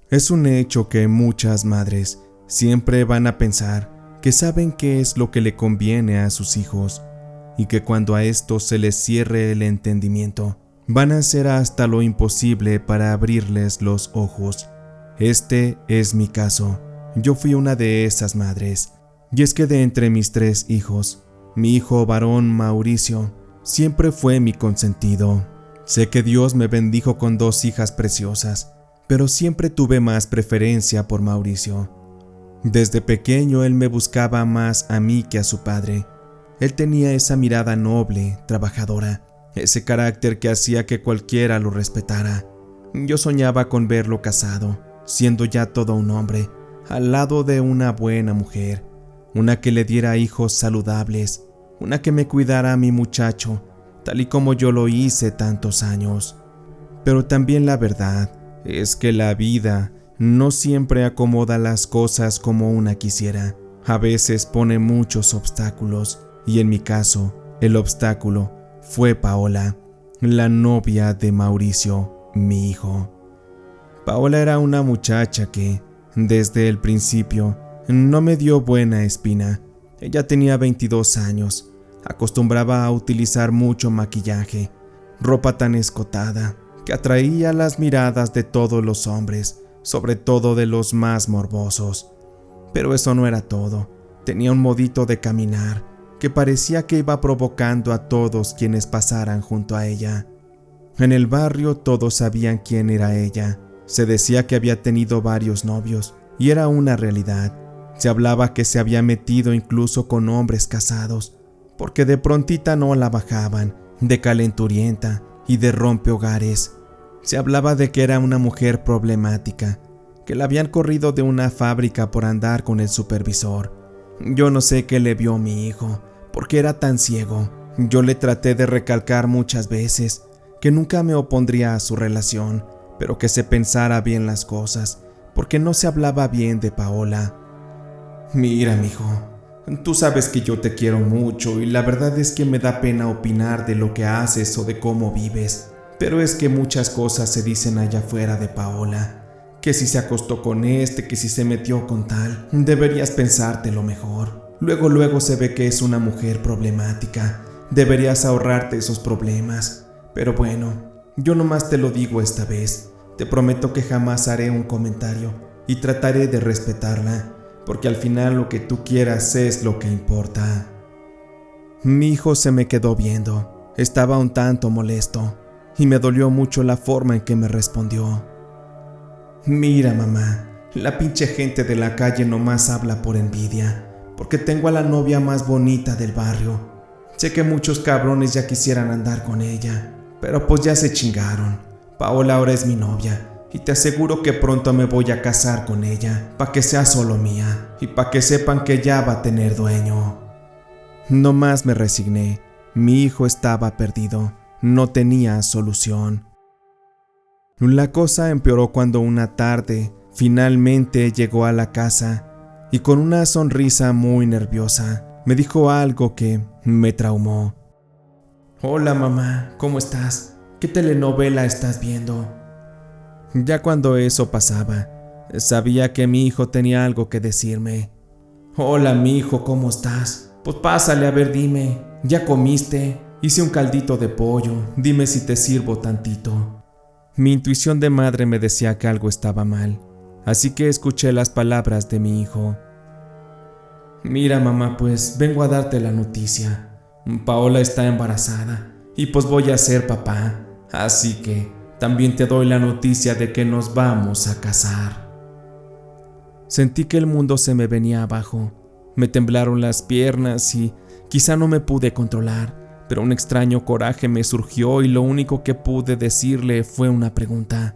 Es un hecho que muchas madres siempre van a pensar que saben qué es lo que le conviene a sus hijos y que cuando a estos se les cierre el entendimiento, van a hacer hasta lo imposible para abrirles los ojos. Este es mi caso. Yo fui una de esas madres. Y es que de entre mis 3 hijos, mi hijo varón Mauricio siempre fue mi consentido. Sé que Dios me bendijo con 2 hijas preciosas, pero siempre tuve más preferencia por Mauricio. Desde pequeño él me buscaba más a mí que a su padre. Él tenía esa mirada noble, trabajadora, ese carácter que hacía que cualquiera lo respetara. Yo soñaba con verlo casado, siendo ya todo un hombre, al lado de una buena mujer, una que le diera hijos saludables, una que me cuidara a mi muchacho, tal y como yo lo hice tantos años. Pero también la verdad es que la vida no siempre acomoda las cosas como una quisiera. A veces pone muchos obstáculos, y en mi caso, el obstáculo fue Paola, la novia de Mauricio, mi hijo. Paola era una muchacha que, desde el principio, no me dio buena espina. Ella tenía 22 años, acostumbraba a utilizar mucho maquillaje, ropa tan escotada, que atraía las miradas de todos los hombres, sobre todo de los más morbosos. Pero eso no era todo. Tenía un modito de caminar que parecía que iba provocando a todos quienes pasaran junto a ella. En el barrio todos sabían quién era ella. Se decía que había tenido varios novios, y era una realidad. Se hablaba que se había metido incluso con hombres casados, porque de prontita no la bajaban, de calenturienta y de rompehogares. Se hablaba de que era una mujer problemática, que la habían corrido de una fábrica por andar con el supervisor. Yo no sé qué le vio mi hijo, porque era tan ciego. Yo le traté de recalcar muchas veces que nunca me opondría a su relación, pero que se pensara bien las cosas, porque no se hablaba bien de Paola. Mira, mijo, tú sabes que yo te quiero mucho y la verdad es que me da pena opinar de lo que haces o de cómo vives, pero es que muchas cosas se dicen allá afuera de Paola. Que si se acostó con que si se metió con tal, deberías pensártelo mejor. Luego se ve que es una mujer problemática. Deberías ahorrarte esos problemas. Pero bueno, yo nomás te lo digo esta vez. Te prometo que jamás haré un comentario y trataré de respetarla, porque al final lo que tú quieras es lo que importa. Mi hijo se me quedó viendo. Estaba un tanto molesto y me dolió mucho la forma en que me respondió. Mira, mamá, la pinche gente de la calle nomás habla por envidia, porque tengo a la novia más bonita del barrio. Sé que muchos cabrones ya quisieran andar con ella, pero pues ya se chingaron. Paola ahora es mi novia, y te aseguro que pronto me voy a casar con ella, pa' que sea solo mía, y pa' que sepan que ya va a tener dueño. No más me resigné. Mi hijo estaba perdido, no tenía solución. La cosa empeoró cuando una tarde finalmente llegó a la casa y con una sonrisa muy nerviosa me dijo algo que me traumó. Hola mamá, ¿cómo estás? ¿Qué telenovela estás viendo? Ya cuando eso pasaba, sabía que mi hijo tenía algo que decirme. Hola mi hijo, ¿cómo estás? Pues pásale, a ver, dime, ¿ya comiste? Hice un caldito de pollo, dime si te sirvo tantito. Mi intuición de madre me decía que algo estaba mal, así que escuché las palabras de mi hijo. Mira mamá, pues vengo a darte la noticia. Paola está embarazada y pues voy a ser papá, así que también te doy la noticia de que nos vamos a casar. Sentí que el mundo se me venía abajo, me temblaron las piernas y quizá no me pude controlar. Pero un extraño coraje me surgió y lo único que pude decirle fue una pregunta.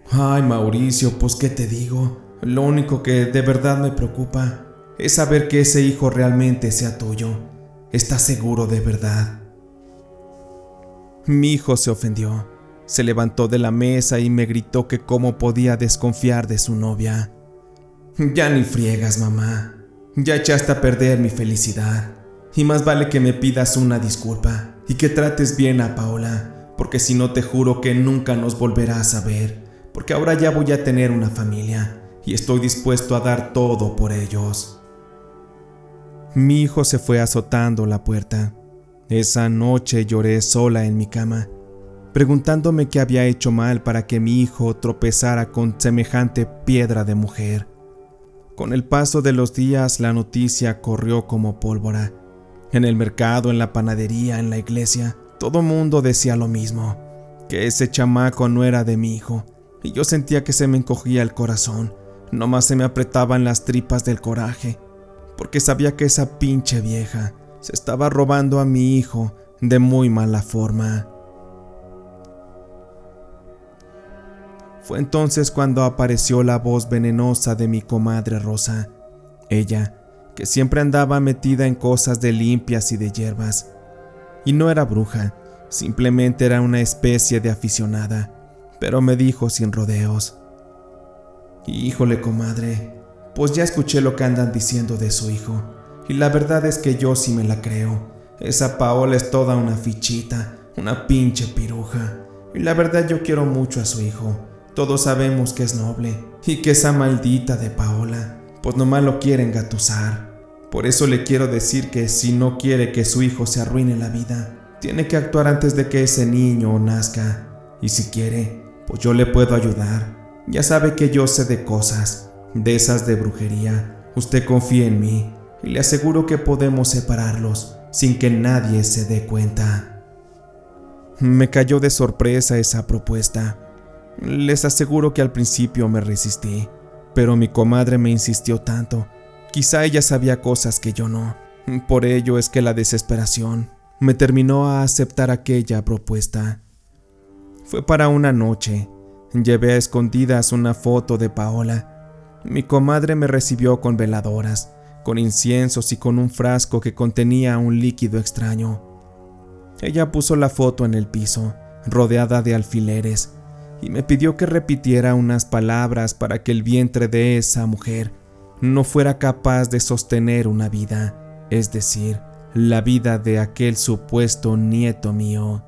Ay, Mauricio, pues ¿qué te digo? Lo único que de verdad me preocupa es saber que ese hijo realmente sea tuyo. ¿Estás seguro de verdad? Mi hijo se ofendió. Se levantó de la mesa y me gritó que cómo podía desconfiar de su novia. Ya ni friegas, mamá. Ya echaste a perder mi felicidad. Y más vale que me pidas una disculpa y que trates bien a Paola, porque si no te juro que nunca nos volverás a ver, porque ahora ya voy a tener una familia y estoy dispuesto a dar todo por ellos. Mi hijo se fue azotando la puerta. Esa noche lloré sola en mi cama, preguntándome qué había hecho mal para que mi hijo tropezara con semejante piedra de mujer. Con el paso de los días la noticia corrió como pólvora. En el mercado, en la panadería, en la iglesia, todo mundo decía lo mismo, que ese chamaco no era de mi hijo, y yo sentía que se me encogía el corazón, nomás se me apretaban las tripas del coraje, porque sabía que esa pinche vieja se estaba robando a mi hijo de muy mala forma. Fue entonces cuando apareció la voz venenosa de mi comadre Rosa. Ella, que siempre andaba metida en cosas de limpias y de hierbas. Y no era bruja, simplemente era una especie de aficionada, pero me dijo sin rodeos: «Híjole, comadre, pues ya escuché lo que andan diciendo de su hijo, y la verdad es que yo sí me la creo. Esa Paola es toda una fichita, una pinche piruja, y la verdad yo quiero mucho a su hijo. Todos sabemos que es noble, y que esa maldita de Paola, pues nomás lo quiere engatusar. Por eso le quiero decir que si no quiere que su hijo se arruine la vida, tiene que actuar antes de que ese niño nazca. Y si quiere, pues yo le puedo ayudar. Ya sabe que yo sé de cosas, de esas de brujería. Usted confía en mí, y le aseguro que podemos separarlos sin que nadie se dé cuenta». Me cayó de sorpresa esa propuesta. Les aseguro que al principio me resistí, pero mi comadre me insistió tanto. Quizá ella sabía cosas que yo no. Por ello es que la desesperación me terminó a aceptar aquella propuesta. Fue para una noche. Llevé a escondidas una foto de Paola. Mi comadre me recibió con veladoras, con inciensos y con un frasco que contenía un líquido extraño. Ella puso la foto en el piso, rodeada de alfileres, y me pidió que repitiera unas palabras para que el vientre de esa mujer no fuera capaz de sostener una vida, es decir, la vida de aquel supuesto nieto mío.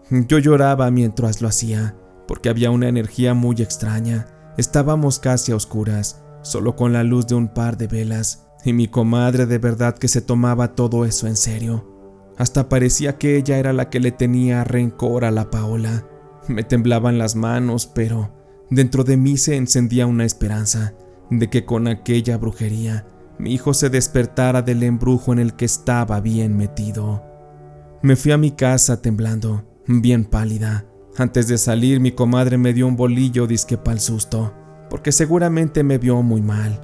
Yo lloraba mientras lo hacía, porque había una energía muy extraña. Estábamos casi a oscuras, solo con la luz de un par de velas, y mi comadre de verdad que se tomaba todo eso en serio. Hasta parecía que ella era la que le tenía rencor a la Paola. Me temblaban las manos, pero dentro de mí se encendía una esperanza de que con aquella brujería mi hijo se despertara del embrujo en el que estaba bien metido. Me fui a mi casa temblando, bien pálida. Antes de salir, mi comadre me dio un bolillo disque pa'l susto, porque seguramente me vio muy mal.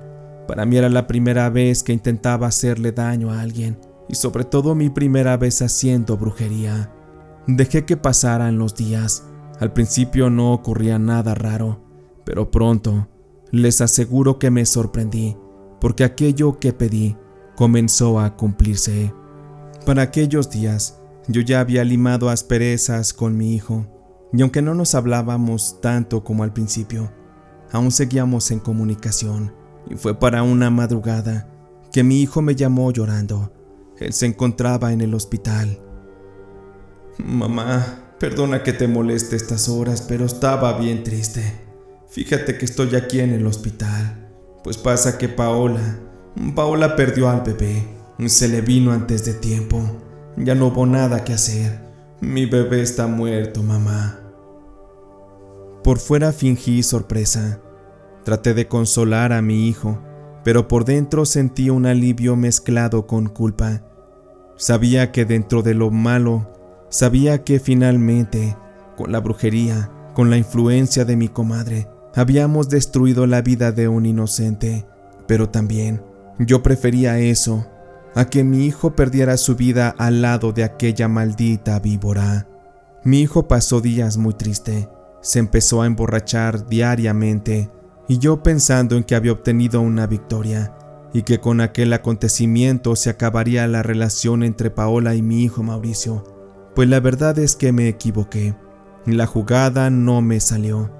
Para mí era la primera vez que intentaba hacerle daño a alguien, y sobre todo mi primera vez haciendo brujería. Dejé que pasaran los días. Al principio no ocurría nada raro, pero pronto les aseguro que me sorprendí, porque aquello que pedí comenzó a cumplirse. Para aquellos días yo ya había limado asperezas con mi hijo, y aunque no nos hablábamos tanto como al principio, aún seguíamos en comunicación, y fue para una madrugada que mi hijo me llamó llorando. Él se encontraba en el hospital. «Mamá, perdona que te moleste estas horas, pero estaba bien triste. Fíjate que estoy aquí en el hospital. Pues pasa que Paola perdió al bebé. Se le vino antes de tiempo. Ya no hubo nada que hacer. Mi bebé está muerto, mamá». Por fuera fingí sorpresa. Traté de consolar a mi hijo, pero por dentro sentí un alivio mezclado con culpa. Sabía que dentro de lo malo, sabía que finalmente, con la brujería, con la influencia de mi comadre, habíamos destruido la vida de un inocente, pero también yo prefería eso a que mi hijo perdiera su vida al lado de aquella maldita víbora. Mi hijo pasó días muy triste, se empezó a emborrachar diariamente, y yo pensando en que había obtenido una victoria, y que con aquel acontecimiento se acabaría la relación entre Paola y mi hijo Mauricio, pues la verdad es que me equivoqué. La jugada no me salió,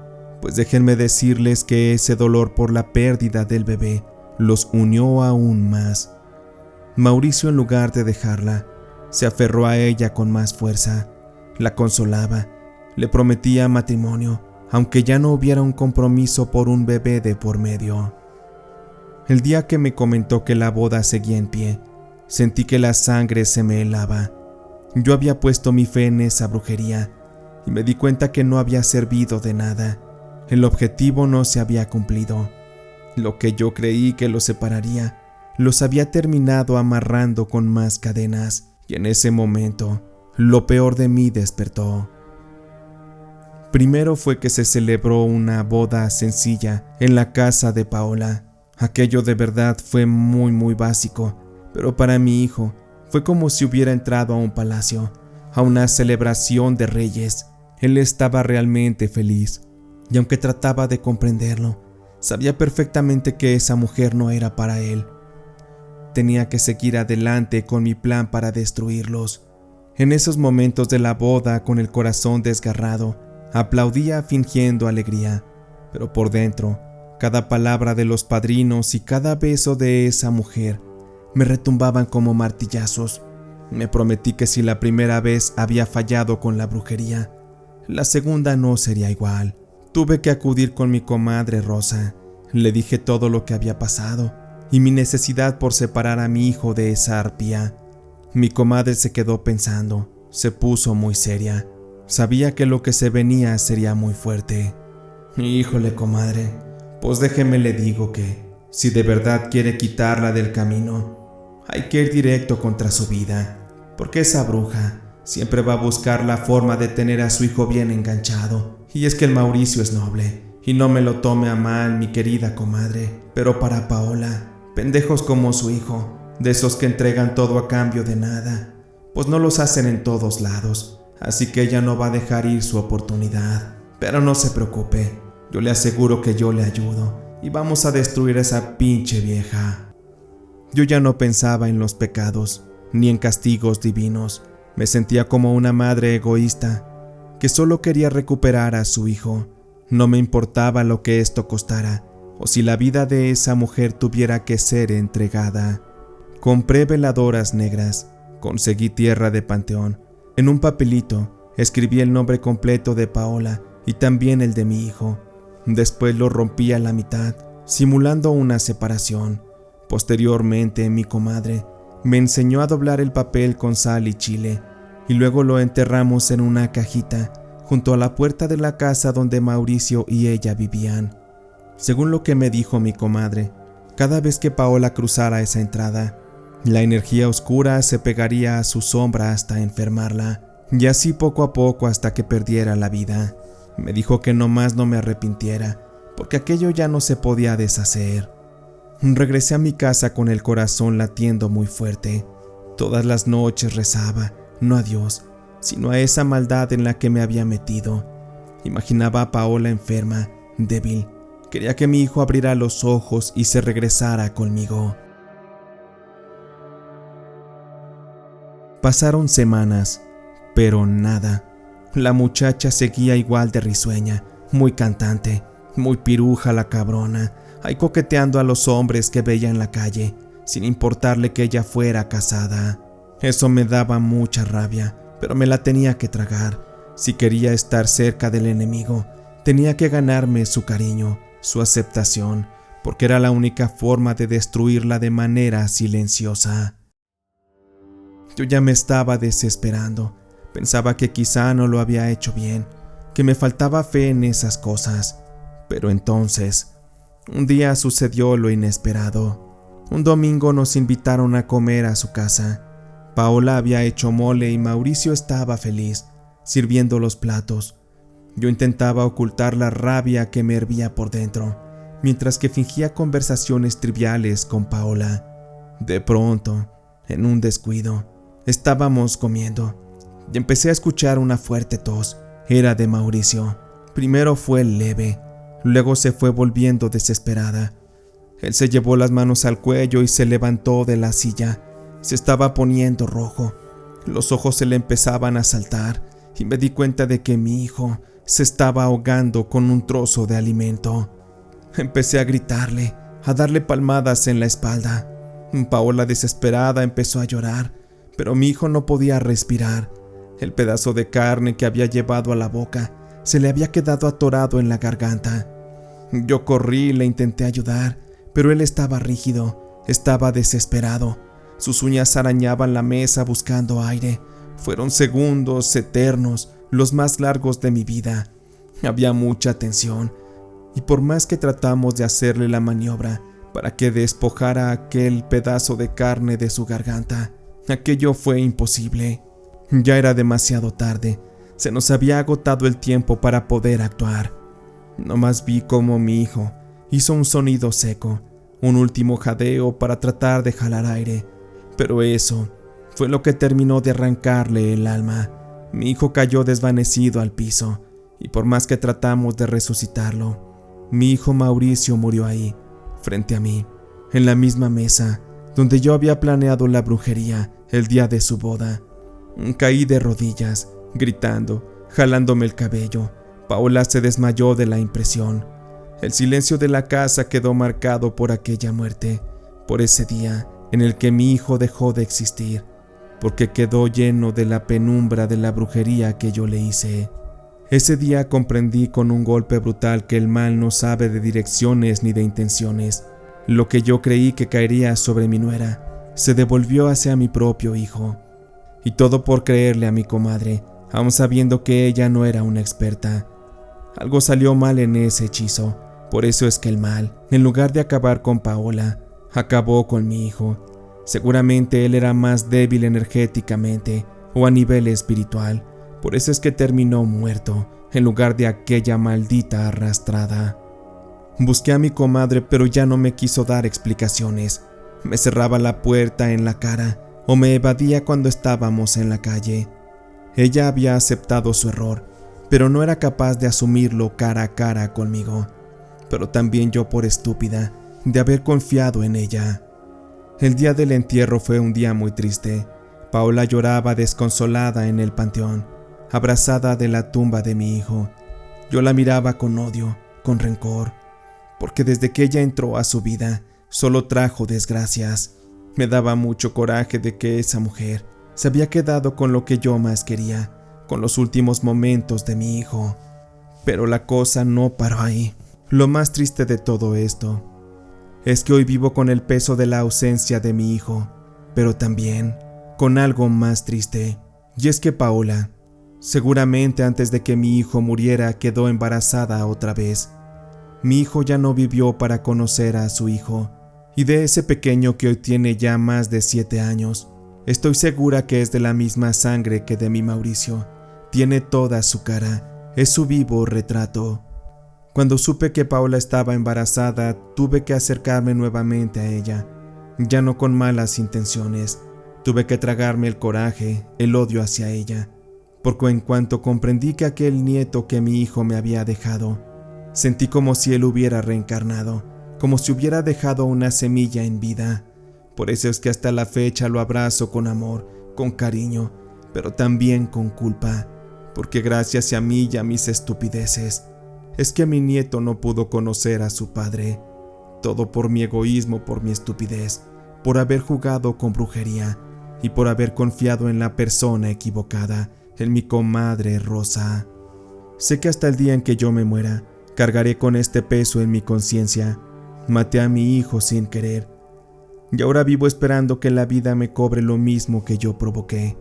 pues déjenme decirles que ese dolor por la pérdida del bebé los unió aún más. Mauricio, en lugar de dejarla, se aferró a ella con más fuerza, la consolaba, Le prometía matrimonio, aunque ya no hubiera un compromiso por un bebé de por medio. El día que me comentó que la boda seguía en pie, sentí que la sangre se me helaba. Yo había puesto mi fe en esa brujería y me di cuenta que no había servido de nada. El objetivo no se había cumplido. Lo que yo creí que los separaría, los había terminado amarrando con más cadenas, y en ese momento, lo peor de mí despertó. Primero fue que se celebró una boda sencilla en la casa de Paola. Aquello de verdad fue muy básico, pero para mi hijo fue como si hubiera entrado a un palacio, a una celebración de reyes. Él estaba realmente feliz, y aunque trataba de comprenderlo, sabía perfectamente que esa mujer no era para él. Tenía que seguir adelante con mi plan para destruirlos. En esos momentos de la boda, con el corazón desgarrado, aplaudía fingiendo alegría, pero por dentro, cada palabra de los padrinos y cada beso de esa mujer me retumbaban como martillazos. Me prometí que si la primera vez había fallado con la brujería, la segunda no sería igual. Tuve que acudir con mi comadre Rosa. Le dije todo lo que había pasado y mi necesidad por separar a mi hijo de esa arpía. Mi comadre se quedó pensando, se puso muy seria. Sabía que lo que se venía sería muy fuerte. Híjole, comadre, pues déjeme le digo que, si de verdad quiere quitarla del camino, hay que ir directo contra su vida, porque esa bruja siempre va a buscar la forma de tener a su hijo bien enganchado. Y es que el Mauricio es noble, y no me lo tome a mal, mi querida comadre, pero para Paola, pendejos como su hijo, de esos que entregan todo a cambio de nada, pues no los hacen en todos lados, así que ella no va a dejar ir su oportunidad. Pero no se preocupe, yo le aseguro que yo le ayudo, y vamos a destruir a esa pinche vieja. Yo ya no pensaba en los pecados, ni en castigos divinos. Me sentía como una madre egoísta, que solo quería recuperar a su hijo. No me importaba lo que esto costara, o si la vida de esa mujer tuviera que ser entregada. Compré veladoras negras, conseguí tierra de panteón. En un papelito escribí el nombre completo de Paola y también el de mi hijo. Después lo rompí a la mitad, simulando una separación. Posteriormente, mi comadre me enseñó a doblar el papel con sal y chile, y luego lo enterramos en una cajita junto a la puerta de la casa donde Mauricio y ella vivían. Según lo que me dijo mi comadre, cada vez que Paola cruzara esa entrada, la energía oscura se pegaría a su sombra hasta enfermarla, y así poco a poco hasta que perdiera la vida. Me dijo que nomás no me arrepintiera, porque aquello ya no se podía deshacer. Regresé a mi casa con el corazón latiendo muy fuerte. Todas las noches rezaba, no a Dios, sino a esa maldad en la que me había metido. Imaginaba a Paola enferma, débil. Quería que mi hijo abriera los ojos y se regresara conmigo. Pasaron semanas, pero nada. La muchacha seguía igual de risueña, muy cantante, muy piruja la cabrona, ahí coqueteando a los hombres que veía en la calle, sin importarle que ella fuera casada. Eso me daba mucha rabia, pero me la tenía que tragar. Si quería estar cerca del enemigo, tenía que ganarme su cariño, su aceptación, porque era la única forma de destruirla de manera silenciosa. Yo ya me estaba desesperando. Pensaba que quizá no lo había hecho bien, que me faltaba fe en esas cosas. Pero entonces, un día sucedió lo inesperado. Un domingo nos invitaron a comer a su casa. Paola había hecho mole y Mauricio estaba feliz, sirviendo los platos. Yo intentaba ocultar la rabia que me hervía por dentro, mientras que fingía conversaciones triviales con Paola. De pronto, en un descuido, estábamos comiendo y empecé a escuchar una fuerte tos. Era de Mauricio. Primero fue leve, luego se fue volviendo desesperada. Él se llevó las manos al cuello y se levantó de la silla. Se estaba poniendo rojo. Los ojos se le empezaban a saltar y me di cuenta de que mi hijo se estaba ahogando con un trozo de alimento. Empecé a gritarle, a darle palmadas en la espalda. Paola, desesperada, empezó a llorar, pero mi hijo no podía respirar. El pedazo de carne que había llevado a la boca se le había quedado atorado en la garganta. Yo corrí y le intenté ayudar, pero él estaba rígido, estaba desesperado. Sus uñas arañaban la mesa buscando aire. Fueron segundos eternos, los más largos de mi vida. Había mucha tensión, y por más que tratamos de hacerle la maniobra para que despojara aquel pedazo de carne de su garganta, aquello fue imposible. Ya era demasiado tarde, se nos había agotado el tiempo para poder actuar. Nomás vi cómo mi hijo hizo un sonido seco, un último jadeo para tratar de jalar aire, pero eso fue lo que terminó de arrancarle el alma. Mi hijo cayó desvanecido al piso, y por más que tratamos de resucitarlo, mi hijo Mauricio murió ahí, frente a mí, en la misma mesa donde yo había planeado la brujería el día de su boda. Caí de rodillas, gritando, jalándome el cabello. Paola se desmayó de la impresión. El silencio de la casa quedó marcado por aquella muerte, por ese día en el que mi hijo dejó de existir, porque quedó lleno de la penumbra de la brujería que yo le hice. Ese día comprendí con un golpe brutal que el mal no sabe de direcciones ni de intenciones. Lo que yo creí que caería sobre mi nuera se devolvió hacia mi propio hijo. Y todo por creerle a mi comadre, aun sabiendo que ella no era una experta. Algo salió mal en ese hechizo, por eso es que el mal, en lugar de acabar con Paola, acabó con mi hijo. Seguramente él era más débil energéticamente o a nivel espiritual, por eso es que terminó muerto, en lugar de aquella maldita arrastrada. Busqué a mi comadre, pero ya no me quiso dar explicaciones. Me cerraba la puerta en la cara o me evadía cuando estábamos en la calle. Ella había aceptado su error, pero no era capaz de asumirlo cara a cara conmigo. Pero también yo por estúpida de haber confiado en ella. El día del entierro fue un día muy triste. Paola lloraba desconsolada en el panteón, abrazada de la tumba de mi hijo. Yo la miraba con odio, con rencor, porque desde que ella entró a su vida, solo trajo desgracias. Me daba mucho coraje de que esa mujer se había quedado con lo que yo más quería, con los últimos momentos de mi hijo. Pero la cosa no paró ahí. Lo más triste de todo esto es que hoy vivo con el peso de la ausencia de mi hijo, pero también con algo más triste, y es que Paola, seguramente antes de que mi hijo muriera, quedó embarazada otra vez. Mi hijo ya no vivió para conocer a su hijo, y de ese pequeño que hoy tiene ya más de 7 años, estoy segura que es de la misma sangre que de mi Mauricio. Tiene toda su cara, es su vivo retrato. Cuando supe que Paola estaba embarazada, tuve que acercarme nuevamente a ella, ya no con malas intenciones. Tuve que tragarme el coraje, el odio hacia ella, porque en cuanto comprendí que aquel nieto que mi hijo me había dejado, sentí como si él hubiera reencarnado, como si hubiera dejado una semilla en vida. Por eso es que hasta la fecha lo abrazo con amor, con cariño, pero también con culpa, porque gracias a mí y a mis estupideces, es que mi nieto no pudo conocer a su padre. Todo por mi egoísmo, por mi estupidez, por haber jugado con brujería y por haber confiado en la persona equivocada, en mi comadre Rosa. Sé que hasta el día en que yo me muera, cargaré con este peso en mi conciencia. Maté a mi hijo sin querer, y ahora vivo esperando que la vida me cobre lo mismo que yo provoqué,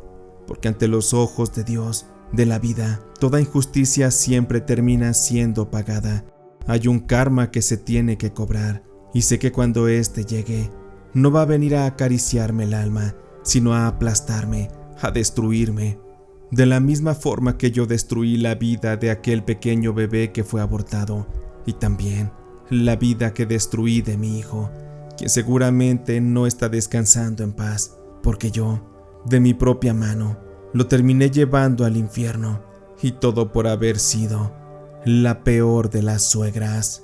porque ante los ojos de Dios, de la vida, toda injusticia siempre termina siendo pagada. Hay un karma que se tiene que cobrar, y sé que cuando éste llegue, no va a venir a acariciarme el alma, sino a aplastarme, a destruirme. De la misma forma que yo destruí la vida de aquel pequeño bebé que fue abortado, y también la vida que destruí de mi hijo, quien seguramente no está descansando en paz, porque yo, de mi propia mano, lo terminé llevando al infierno, y todo por haber sido la peor de las suegras.